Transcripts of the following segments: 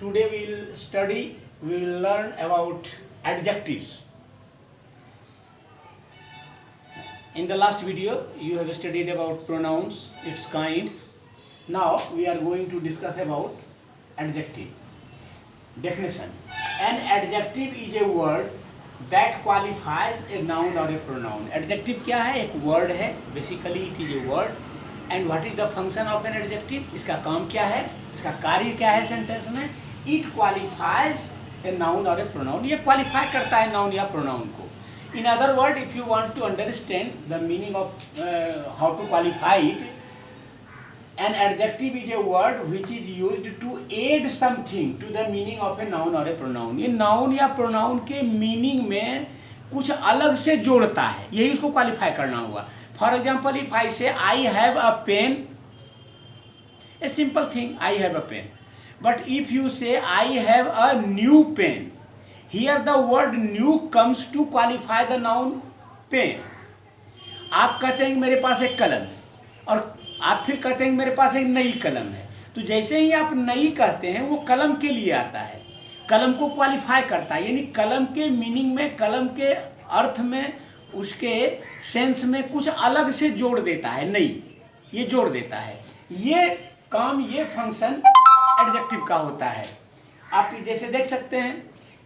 Today we will learn about adjectives. In the last video, you have studied about pronouns, its kinds. Now we are going to discuss about adjective. Definition. An adjective is a word that qualifies a noun or a pronoun. Adjective क्या है? एक word है. Basically it is a word. And what is the function of an adjective? इसका काम क्या है? इसका कार्य क्या है सेंटेंस में? It qualifies a noun or a pronoun. ये qualify करता है noun या pronoun को. In other words, if you want to understand the meaning of how to qualify it, an adjective is a word which is used to add something to the meaning of a noun or a pronoun. ये noun या pronoun के meaning में कुछ अलग से जोड़ता है, यही उसको qualify करना हुआ. For example, if I say I have a pen, a simple thing, I have a pen. But if you say I have a new pen, here the word new comes to qualify the noun pen. आप कहते हैं मेरे पास एक कलम है और आप फिर कहते हैं मेरे पास एक नई कलम है. तो जैसे ही आप नई कहते हैं वो कलम के लिए आता है, कलम को क्वालिफाई करता है, यानी कलम के मीनिंग में, कलम के अर्थ में, उसके सेंस में कुछ अलग से जोड़ देता है. नई ये जोड़ देता है. ये काम, ये फंक्शन एडजेक्टिव का होता है. आप जैसे देख सकते हैं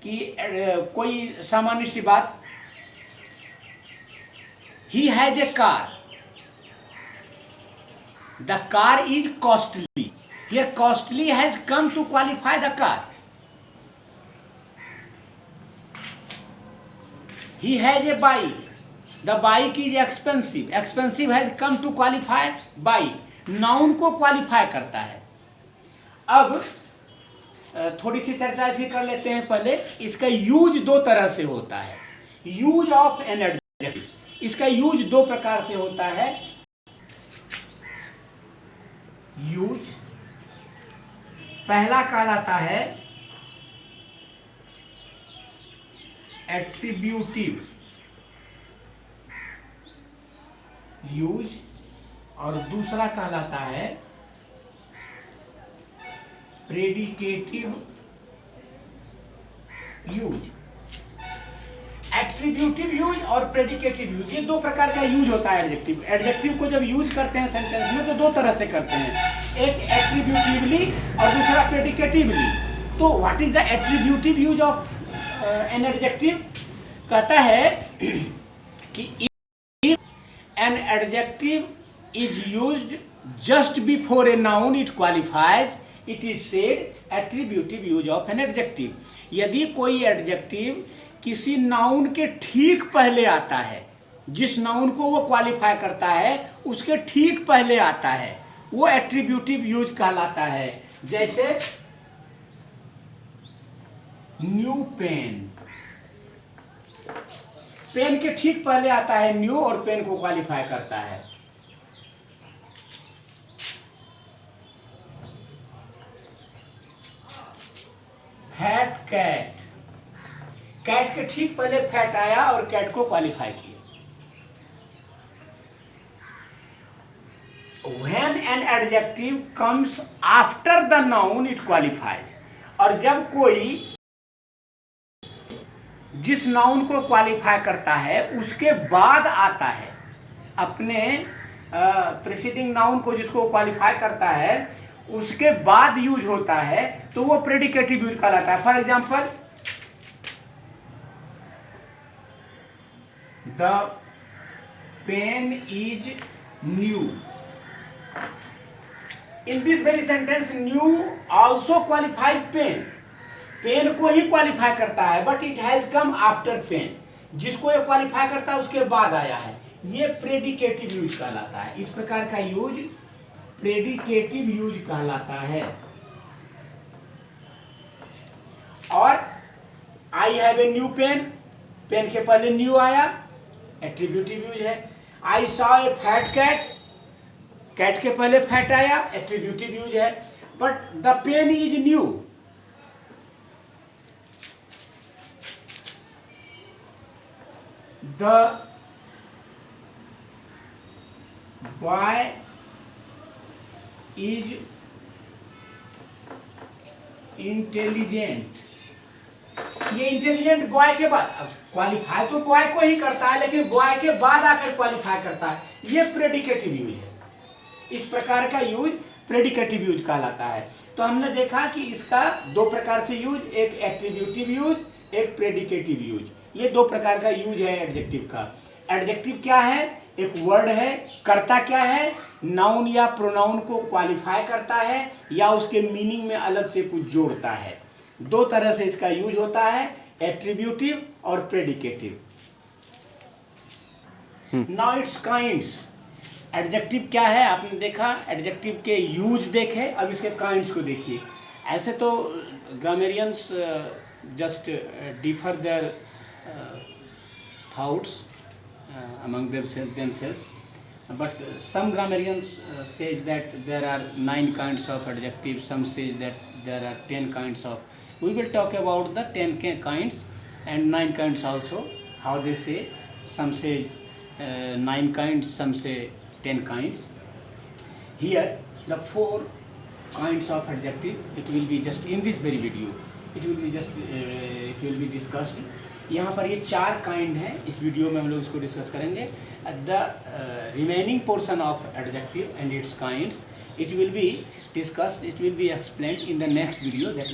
कि कोई सामान्य सी बात, he has a car, the car is costly. Here costly has come to qualify the car. He has a bike, the bike is expensive, expensive has come to qualify bike. Noun को qualify करता है. अब थोड़ी सी चर्चा इसकी कर लेते हैं. पहले इसका यूज दो तरह से होता है. यूज ऑफ एन एडजेक्टिव, इसका यूज दो प्रकार से होता है. यूज पहला कहलाता है एट्रीब्यूटिव यूज और दूसरा कहलाता है प्रेडिकेटिव यूज. एट्रीब्यूटिव यूज और प्रेडिकेटिव यूज, ये दो प्रकार का यूज होता है एडजेक्टिव. एडजेक्टिव को जब यूज करते हैं सेंटेंस में तो दो तरह से करते हैं, एक एट्रीब्यूटिवली और दूसरा प्रेडिकेटिवली. तो what is the attributive use of an adjective? कहता है कि an adjective is used just before a noun it qualifies, it is said attributive use of an adjective. यदि कोई एडजेक्टिव किसी नाउन के ठीक पहले आता है, जिस नाउन को वो क्वालिफाई करता है उसके ठीक पहले आता है, वो एट्रीब्यूटिव यूज कहलाता है. जैसे न्यू पेन, पेन के ठीक पहले आता है न्यू और पेन को क्वालिफाई करता है. फैट कैट, कैट के ठीक पहले फैट आया और कैट को क्वालिफाई किया. When an adjective comes after the noun it qualifies. और जब कोई जिस नाउन को क्वालिफाई करता है उसके बाद आता है, अपने प्रीसीडिंग नाउन को जिसको क्वालिफाई करता है उसके बाद यूज होता है, तो वो प्रेडिकेटिव यूज कहलाता है. For example, the pen is new. In this very sentence new also qualify pen. Pen को ही क्वालिफाई करता है, but it has come after pen. जिसको ये क्वालिफाई करता है उसके बाद आया है, ये प्रेडिकेटिव यूज कहलाता है. इस प्रकार का यूज प्रेडिकेटिव यूज कहलाता है. और I have a new pen, pen के पहले न्यू आया, एट्रीब्यूटिव यूज है. I saw a fat cat, cat के पहले फैट आया, एट्रीब्यूटिव यूज है. But the pen is new, the boy is intelligent, ये इंटेलिजेंट बॉय के बाद, क्वालिफाई तो बॉय को ही करता है लेकिन बॉय के बाद आकर क्वालिफाई करता है, ये प्रेडिकेटिव यूज है। इस प्रकार का यूज प्रेडिकेटिव यूज कहलाता है। तो हमने देखा कि इसका दो प्रकार से यूज, एक एट्रीब्यूटिव यूज, एक प्रेडिकेटिव यूज। ये दो प्रकार का यूज है एडजेक्टिव का। एडजेक्टिव क्या है? एक वर्ड है, करता क्या है? नाउन या प्रोनाउन को क्वालिफाई करता है या उसके मीनिंग में अलग से कुछ जोड़ता है। दो तरह से इसका यूज होता है, एट्रीब्यूटिव और predicative. Now it's kinds. Adjective क्या है आपने देखा, एडजेक्टिव के यूज देखे, अब इसके काइंड्स को देखिए। ऐसे तो grammarians just differ their thoughts among themselves, but some grammarians say that there are 9 kinds of adjectives, some say that there are 10 kinds of. We will talk about the 10 kinds and 9 kinds also, how they say. Some say 9 kinds, some say 10 kinds. Here the 4 kinds of adjective, it will be just in this very video, it will be discussed. यहाँ पर ये 4 kind हैं, इस video में हम लोग इसको discuss करेंगे। The remaining portion of adjective and it's kinds, it will be discussed, it will be explained in the next video that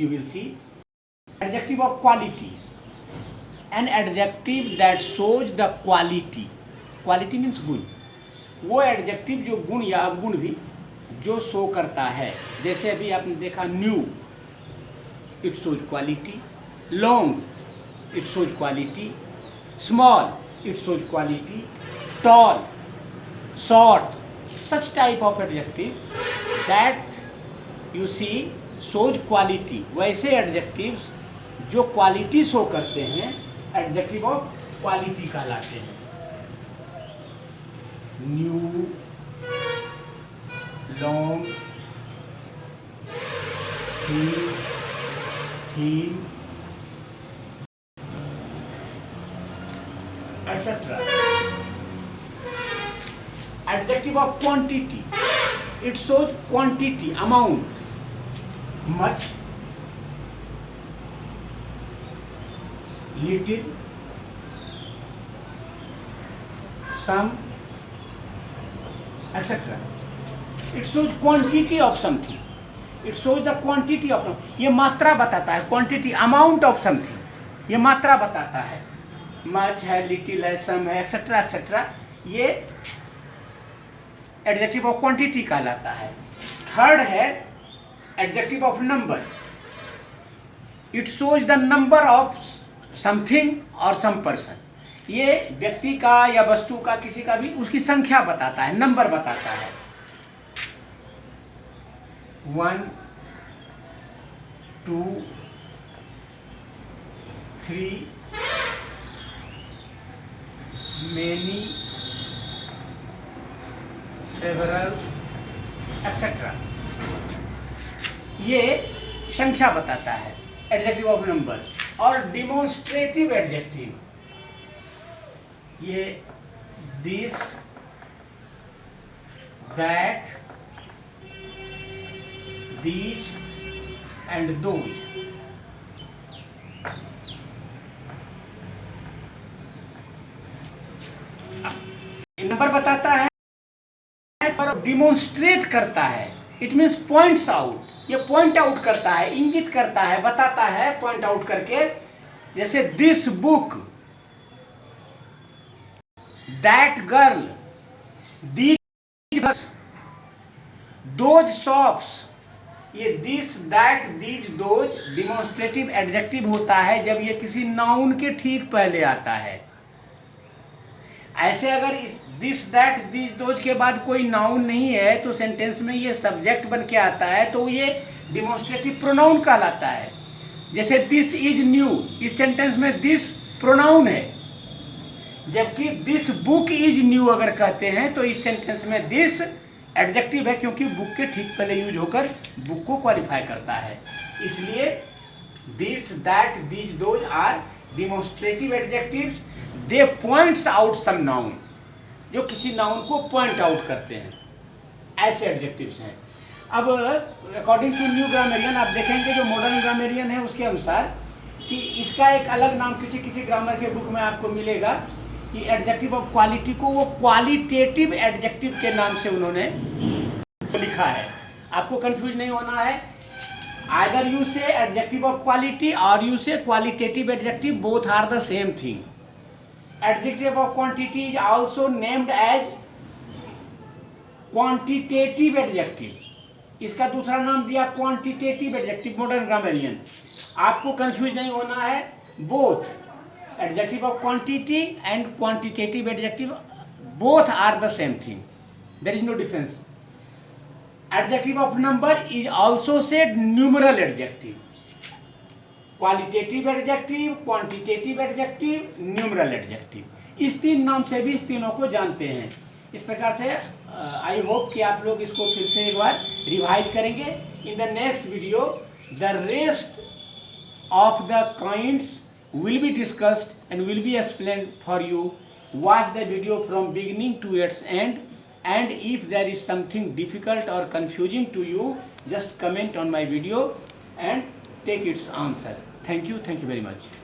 you will see. Adjective of quality, an adjective that shows the quality. Quality means गुण, वो adjective जो गुण या अवगुण भी जो show करता है। जैसे अभी आपने देखा new, it shows quality. long, it shows quality. Small, it shows quality. Tall, short, such type of adjective that you see shows quality. वैसे adjectives जो quality show करते हैं, adjective of quality कहलाते हैं। New, long, thin, etc. Adjective of quantity, it shows quantity, amount, much, little, some, etc. It shows quantity of something. It shows the quantity of, ये मात्रा बताता है, quantity, amount of something, ये मात्रा बताता है। मच है, लिटिल है, सम है, एक्सेट्रा एक्सेट्रा, ये एडजेक्टिव ऑफ क्वांटिटी कहलाता है। थर्ड है adjective of number, it shows the number of something और सम पर्सन। ये व्यक्ति का या वस्तु का, किसी का भी, उसकी संख्या बताता है, नंबर बताता है। 1, 2, 3, many, several, etc. ये संख्या बताता है, एडजेक्टिव ऑफ नंबर। और डिमॉन्स्ट्रेटिव एडजेक्टिव, ये this, that, these and those। Number बताता है और डिमोन्स्ट्रेट करता है, इट मीन्स पॉइंट्स आउट, ये पॉइंट आउट करता है, इंगित करता है, बताता है पॉइंट आउट करके। जैसे this book, that girl, these, those shops. ये this, that, these, those demonstrative adjective होता है जब ये किसी नाउन के ठीक पहले आता है। ऐसे अगर इस दिस, दैट, दीज, दोज के बाद कोई नाउन नहीं है तो सेंटेंस में ये सब्जेक्ट बन के आता है, तो ये डिमॉन्स्ट्रेटिव प्रोनाउन कहलाता है। जैसे दिस इज न्यू, इस सेंटेंस में दिस प्रोनाउन है, जबकि दिस बुक इज न्यू अगर कहते हैं तो इस सेंटेंस में दिस एडजेक्टिव है, क्योंकि बुक के ठीक पहले यूज होकर बुक को क्वालिफाई करता है। इसलिए this, that, these, those are demonstrative adjectives. They points out some noun, जो किसी नाउन को पॉइंट आउट करते हैं, ऐसे एडजेक्टिव्स हैं। अब अकॉर्डिंग टू न्यू ग्रामेरियन आप देखेंगे जो मॉडर्न ग्रामेरियन है उसके अनुसार कि इसका एक अलग नाम किसी किसी ग्रामर के बुक में आपको मिलेगा कि एडजेक्टिव ऑफ क्वालिटी को वो क्वालिटेटिव एडजेक्टिव के नाम से उन्होंने लिखा है। आपको कंफ्यूज नहीं होना है। Either you say adjective of quality और you say qualitative adjective, both are the same thing. Adjective of quantity is also named as quantitative adjective. इसका दूसरा नाम दिया क्वांटिटेटिव एडजेक्टिव मॉडर्न ग्रामेरियन। आपको कंफ्यूज नहीं होना है। Both adjective of quantity and quantitative adjective both are the same thing, there is no difference. Adjective of number is also said numeral adjective. Qualitative adjective, quantitative adjective, numeral adjective, इस तीन नाम से भी इस तीनों को जानते हैं। इस प्रकार से आई होप कि आप लोग इसको फिर से एक बार रिवाइज करेंगे। In the next video the rest of the kinds will be discussed and will be explained for you. Watch the video from beginning to its end, and if there is something difficult or confusing to you, just comment on my video and take its answer. Thank you very much.